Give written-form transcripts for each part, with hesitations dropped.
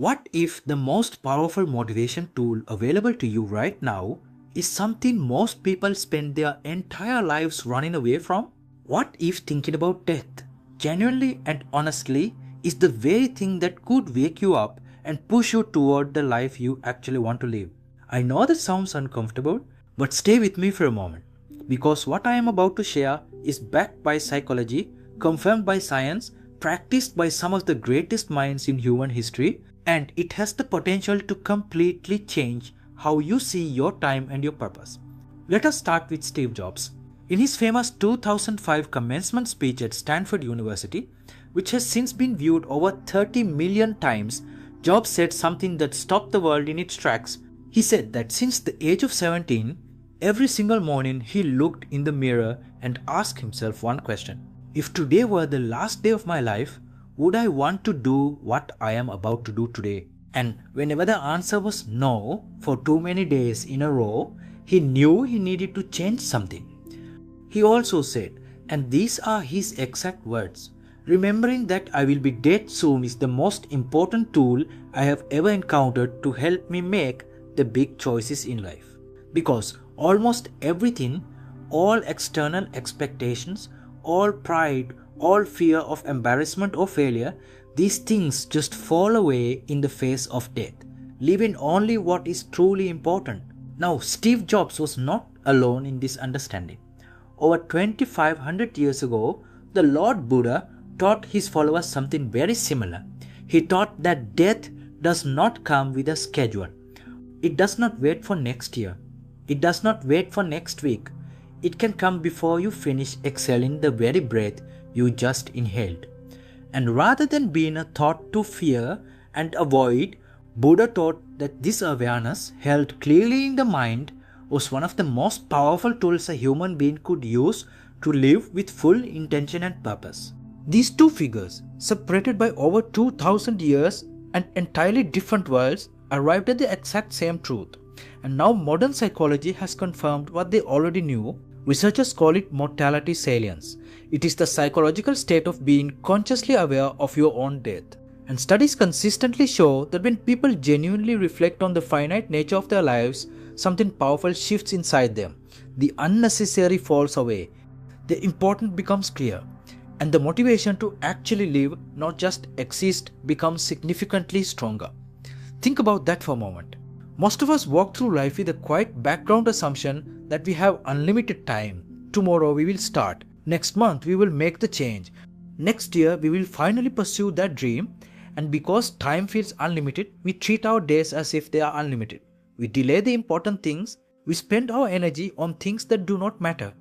What if the most powerful motivation tool available to you right now is something most people spend their entire lives running away from? What if thinking about death, genuinely and honestly, is the very thing that could wake you up and push you toward the life you actually want to live? I know that sounds uncomfortable, but stay with me for a moment, because what I am about to share is backed by psychology, confirmed by science, practiced by some of the greatest minds in human history, and it has the potential to completely change how you see your time and your purpose. Let us start with Steve Jobs. In his famous 2005 commencement speech at Stanford University, which has since been viewed over 30 million times, Jobs said something that stopped the world in its tracks. He said that since the age of 17, every single morning he looked in the mirror and asked himself one question: if today were the last day of my life, would I want to do what I am about to do today? And whenever the answer was no for too many days in a row, he knew he needed to change something. He also said, and these are his exact words, "Remembering that I will be dead soon is the most important tool I have ever encountered to help me make the big choices in life." Because almost everything, all external expectations, all pride, all fear of embarrassment or failure, these things just fall away in the face of death, leaving only what is truly important. Now, Steve Jobs was not alone in this understanding. Over 2500 years ago, the Lord Buddha taught his followers something very similar. He taught that death does not come with a schedule. It does not wait for next year. It does not wait for next week. It can come before you finish exhaling the very breath you just inhaled. And rather than being a thought to fear and avoid, Buddha taught that this awareness, held clearly in the mind, was one of the most powerful tools a human being could use to live with full intention and purpose. These two figures, separated by over 2000 years and entirely different worlds, arrived at the exact same truth. And now modern psychology has confirmed what they already knew. Researchers call it mortality salience. It is the psychological state of being consciously aware of your own death. And studies consistently show that when people genuinely reflect on the finite nature of their lives, something powerful shifts inside them. The unnecessary falls away. The important becomes clear. And the motivation to actually live, not just exist, becomes significantly stronger. Think about that for a moment. Most of us walk through life with a quiet background assumption that we have unlimited time. Tomorrow we will start. Next month we will make the change. Next year we will finally pursue that dream. And because time feels unlimited, we treat our days as if they are unlimited. We delay the important things. We spend our energy on things that do not matter.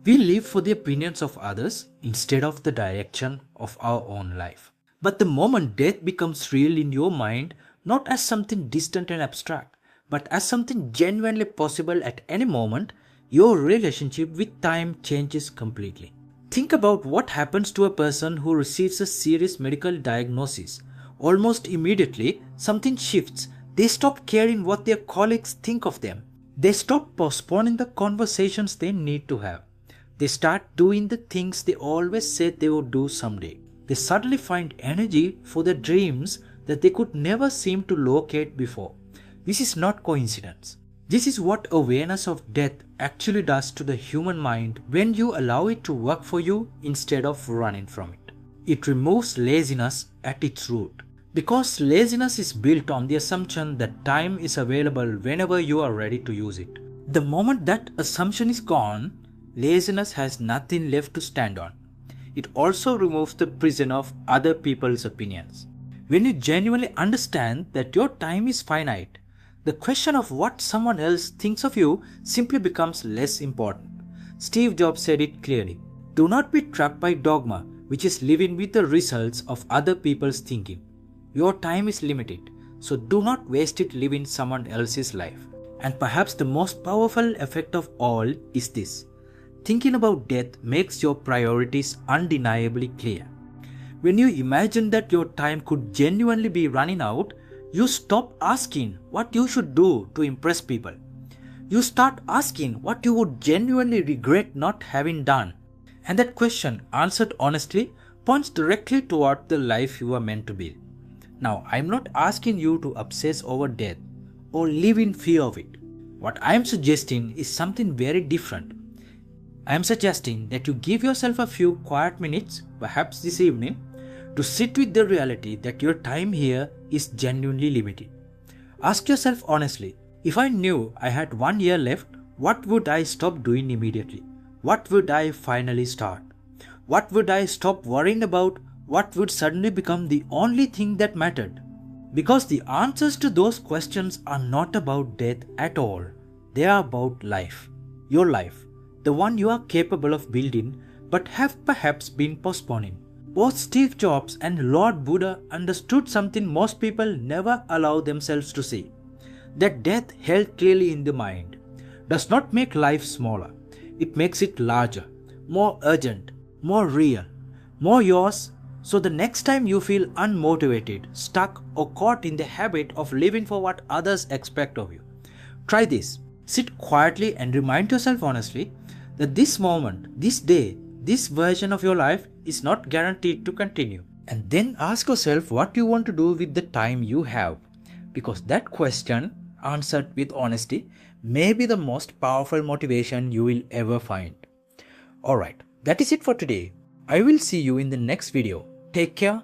We live for the opinions of others instead of the direction of our own life. But the moment death becomes real in your mind, not as something distant and abstract, but as something genuinely possible at any moment, your relationship with time changes completely. Think about what happens to a person who receives a serious medical diagnosis. Almost immediately, something shifts. They stop caring what their colleagues think of them. They stop postponing the conversations they need to have. They start doing the things they always said they would do someday. They suddenly find energy for their dreams that they could never seem to locate before. This is not coincidence. This is what awareness of death actually does to the human mind when you allow it to work for you instead of running from it. It removes laziness at its root. Because laziness is built on the assumption that time is available whenever you are ready to use it. The moment that assumption is gone, laziness has nothing left to stand on. It also removes the prison of other people's opinions. When you genuinely understand that your time is finite, the question of what someone else thinks of you simply becomes less important. Steve Jobs said it clearly. Do not be trapped by dogma, which is living with the results of other people's thinking. Your time is limited, so do not waste it living someone else's life. And perhaps the most powerful effect of all is this. Thinking about death makes your priorities undeniably clear. When you imagine that your time could genuinely be running out, you stop asking what you should do to impress people. You start asking what you would genuinely regret not having done. And that question, answered honestly, points directly toward the life you are meant to build. Now, I'm not asking you to obsess over death or live in fear of it. What I'm suggesting is something very different. I'm suggesting that you give yourself a few quiet minutes, perhaps this evening, to sit with the reality that your time here is genuinely limited. Ask yourself honestly, if I knew I had 1 year left, what would I stop doing immediately? What would I finally start? What would I stop worrying about? What would suddenly become the only thing that mattered? Because the answers to those questions are not about death at all. They are about life. Your life. The one you are capable of building but have perhaps been postponing. Both Steve Jobs and Lord Buddha understood something most people never allow themselves to see. That death held clearly in the mind does not make life smaller. It makes it larger, more urgent, more real, more yours. So the next time you feel unmotivated, stuck, or caught in the habit of living for what others expect of you, try this. Sit quietly and remind yourself honestly that this moment, this day, this version of your life is not guaranteed to continue. And then ask yourself what you want to do with the time you have. Because that question, answered with honesty, may be the most powerful motivation you will ever find. Alright, that is it for today. I will see you in the next video. Take care